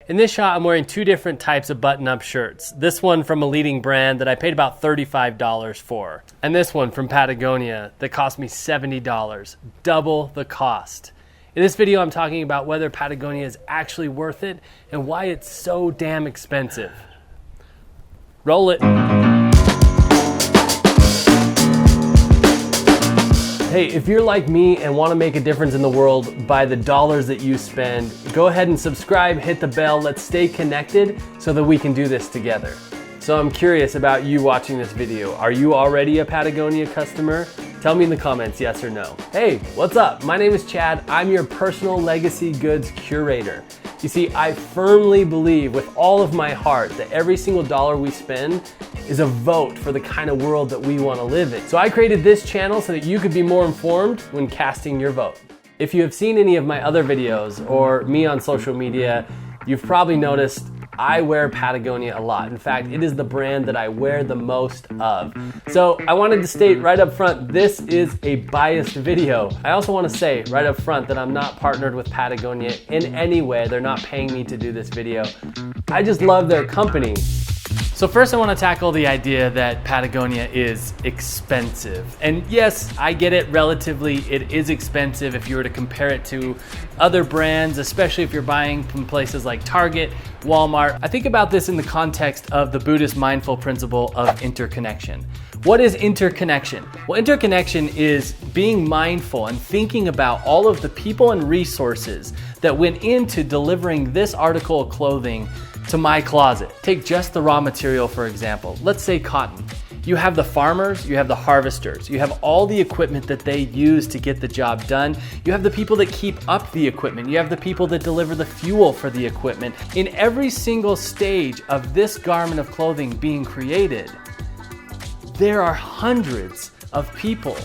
In this shot, I'm wearing two different types of button-up shirts. This one from a leading brand that I paid about $35 for. And this one from Patagonia that cost me $70, double the cost. In this video, I'm talking about whether Patagonia is actually worth it and why it's so damn expensive. Roll it. Hey, if you're like me and want to make a difference in the world by the dollars that you spend, go ahead and subscribe, hit the bell, let's stay connected so that we can do this together. So I'm curious about you watching this video. Are you already a Patagonia customer? Tell me in the comments, yes or no. Hey, what's up? My name is Chad. I'm your personal legacy goods curator. You see, I firmly believe with all of my heart that every single dollar we spend is a vote for the kind of world that we want to live in. So I created this channel so that you could be more informed when casting your vote. If you have seen any of my other videos or me on social media, you've probably noticed I wear Patagonia a lot. In fact, it is the brand that I wear the most of. So I wanted to state right up front, this is a biased video. I also want to say right up front that I'm not partnered with Patagonia in any way. They're not paying me to do this video. I just love their company. So first I want to tackle the idea that Patagonia is expensive. And yes, I get it, relatively it is expensive if you were to compare it to other brands, especially if you're buying from places like Target, Walmart. I think about this in the context of the Buddhist mindful principle of interconnection. What is interconnection? Well, interconnection is being mindful and thinking about all of the people and resources that went into delivering this article of clothing to my closet. Take just the raw material, for example. Let's say cotton. You have the farmers, you have the harvesters, you have all the equipment that they use to get the job done. You have the people that keep up the equipment. You have the people that deliver the fuel for the equipment. In every single stage of this garment of clothing being created, there are hundreds of people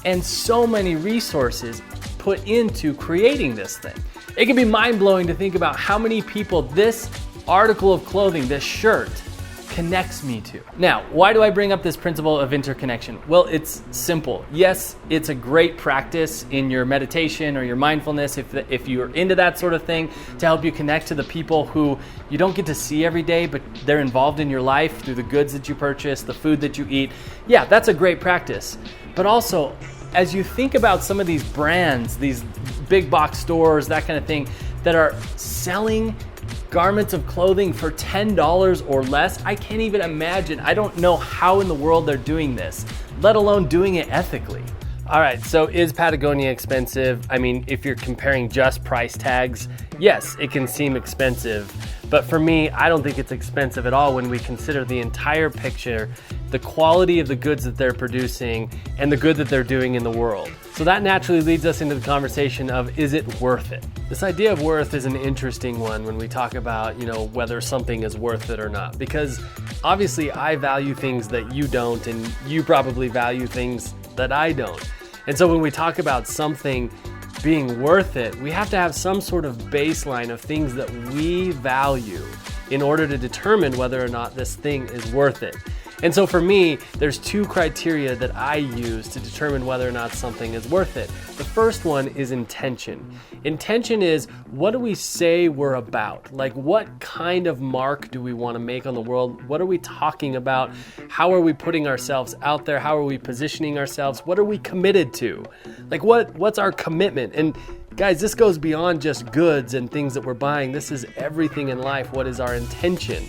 and so many resources put into creating this thing. It can be mind-blowing to think about how many people this article of clothing, this shirt, connects me to. Now, why do I bring up this principle of interconnection? Well, it's simple. Yes, it's a great practice in your meditation or your mindfulness if you're into that sort of thing, to help you connect to the people who you don't get to see every day, but they're involved in your life through the goods that you purchase, the food that you eat. Yeah, that's a great practice. But also, as you think about some of these brands, these big box stores, that kind of thing, that are selling garments of clothing for $10 or less, I can't even imagine. I don't know how in the world they're doing this, let alone doing it ethically. All right, so is Patagonia expensive? I mean, if you're comparing just price tags, yes, it can seem expensive. But for me, I don't think it's expensive at all when we consider the entire picture, the quality of the goods that they're producing, and the good that they're doing in the world. So that naturally leads us into the conversation of, is it worth it? This idea of worth is an interesting one when we talk about, whether something is worth it or not. Because obviously I value things that you don't, and you probably value things that I don't. And so when we talk about something being worth it, we have to have some sort of baseline of things that we value in order to determine whether or not this thing is worth it. And so for me, there's two criteria that I use to determine whether or not something is worth it. The first one is intention. Intention is, what do we say we're about? Like, what kind of mark do we want to make on the world? What are we talking about? How are we putting ourselves out there? How are we positioning ourselves? What are we committed to? Like, what's our commitment? And guys, this goes beyond just goods and things that we're buying. This is everything in life. What is our intention?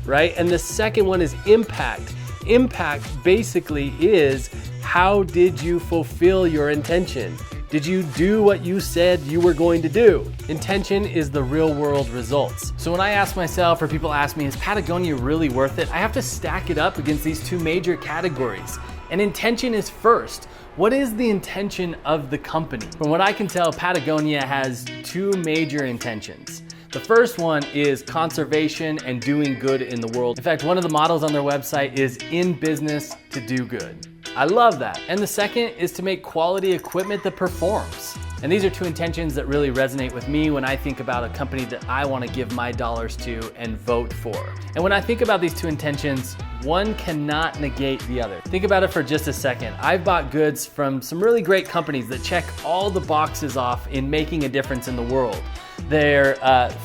Right? And the second one is impact. Impact basically is, how did you fulfill your intention? Did you do what you said you were going to do? Intention is the real world results. So when I ask myself, or people ask me, is Patagonia really worth it? I have to stack it up against these two major categories. And intention is first. What is the intention of the company? From what I can tell, Patagonia has two major intentions. The first one is conservation and doing good in the world. In fact, one of the models on their website is in business to do good. I love that. And the second is to make quality equipment that performs. And these are two intentions that really resonate with me when I think about a company that I want to give my dollars to and vote for. And when I think about these two intentions, one cannot negate the other. Think about it for just a second. I've bought goods from some really great companies that check all the boxes off in making a difference in the world. They're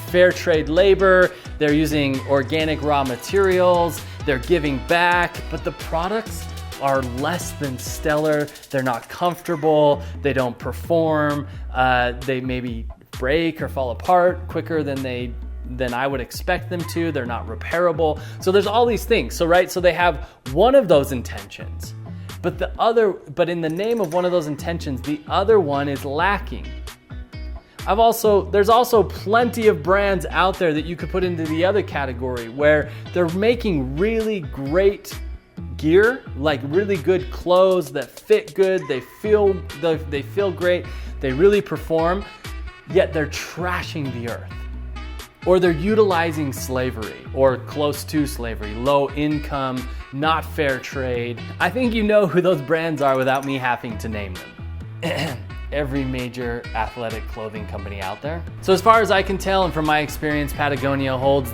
fair trade labor, they're using organic raw materials, they're giving back, but the products are less than stellar. They're not comfortable, they don't perform, they maybe break or fall apart quicker than I would expect them to. They're not repairable. So there's all these things. So they have one of those intentions, but in the name of one of those intentions, the other one is lacking. There's also plenty of brands out there that you could put into the other category where they're making really great gear, like really good clothes that fit good, they feel great, they really perform, yet they're trashing the earth. Or they're utilizing slavery or close to slavery, low income, not fair trade. I think you know who those brands are without me having to name them. Every major athletic clothing company out there. So as far as I can tell, and from my experience, Patagonia holds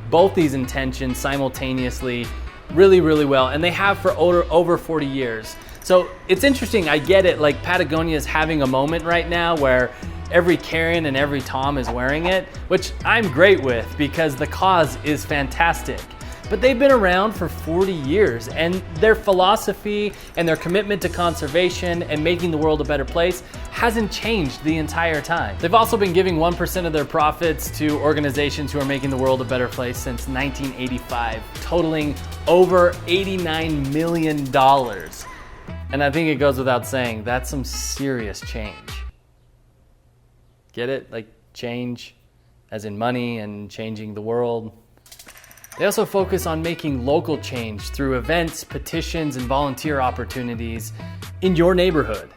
both these intentions simultaneously really, really well, and they have for over 40 years. So it's interesting, I get it, like Patagonia is having a moment right now where every Karen and every Tom is wearing it, which I'm great with because the cause is fantastic. But they've been around for 40 years and their philosophy and their commitment to conservation and making the world a better place hasn't changed the entire time. They've also been giving 1% of their profits to organizations who are making the world a better place since 1985, totaling over $89 million. And I think it goes without saying, that's some serious change. Get it? Like change as in money and changing the world. They also focus on making local change through events, petitions, and volunteer opportunities in your neighborhood.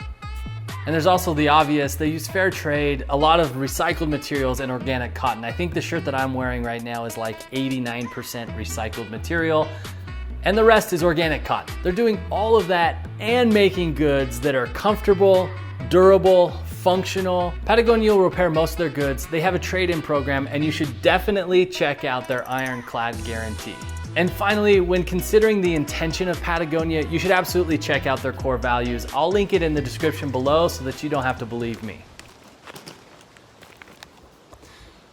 And there's also the obvious, they use fair trade, a lot of recycled materials, and organic cotton. I think the shirt that I'm wearing right now is like 89% recycled material, and the rest is organic cotton. They're doing all of that and making goods that are comfortable, durable, functional. Patagonia will repair most of their goods. They have a trade-in program, and you should definitely check out their ironclad guarantee. And finally, when considering the intention of Patagonia, you should absolutely check out their core values. I'll link it in the description below so that you don't have to believe me.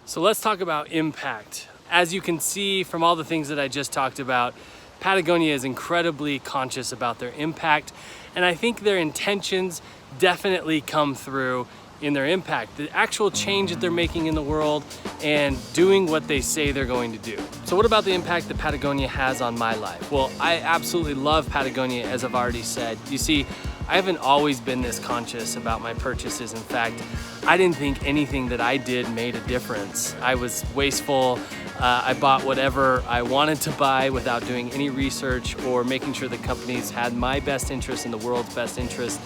So let's talk about impact. As you can see from all the things that I just talked about, Patagonia is incredibly conscious about their impact, and I think their intentions definitely come through in their impact, the actual change that they're making in the world and doing what they say they're going to do. So what about the impact that Patagonia has on my life? Well, I absolutely love Patagonia, as I've already said. You see, I haven't always been this conscious about my purchases. In fact, I didn't think anything that I did made a difference. I was wasteful. I bought whatever I wanted to buy without doing any research or making sure the companies had my best interest and the world's best interest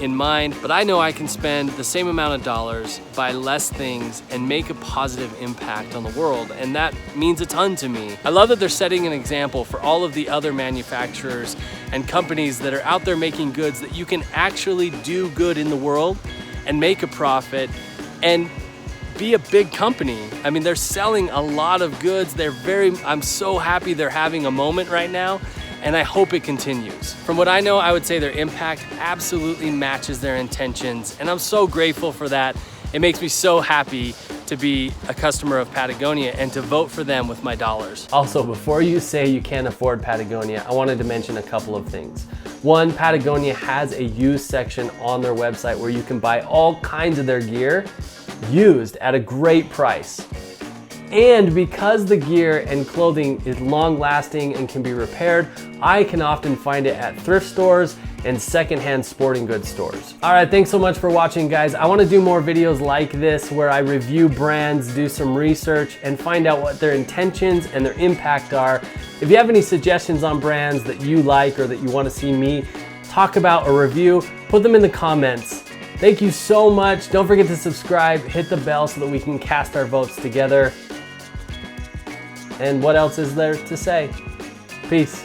in mind. But I know I can spend the same amount of dollars, buy less things, and make a positive impact on the world, and that means a ton to me. I love that they're setting an example for all of the other manufacturers and companies that are out there making goods that you can actually do good in the world and make a profit and be a big company. I mean, they're selling a lot of goods. I'm so happy they're having a moment right now, and I hope it continues. From what I know, I would say their impact absolutely matches their intentions, and I'm so grateful for that. It makes me so happy to be a customer of Patagonia and to vote for them with my dollars. Also, before you say you can't afford Patagonia, I wanted to mention a couple of things. One, Patagonia has a used section on their website where you can buy all kinds of their gear used at a great price. And because the gear and clothing is long lasting and can be repaired, I can often find it at thrift stores and secondhand sporting goods stores. All right, thanks so much for watching, guys. I wanna do more videos like this where I review brands, do some research, and find out what their intentions and their impact are. If you have any suggestions on brands that you like or that you wanna see me talk about or review, put them in the comments. Thank you so much. Don't forget to subscribe, hit the bell so that we can cast our votes together. And what else is there to say? Peace.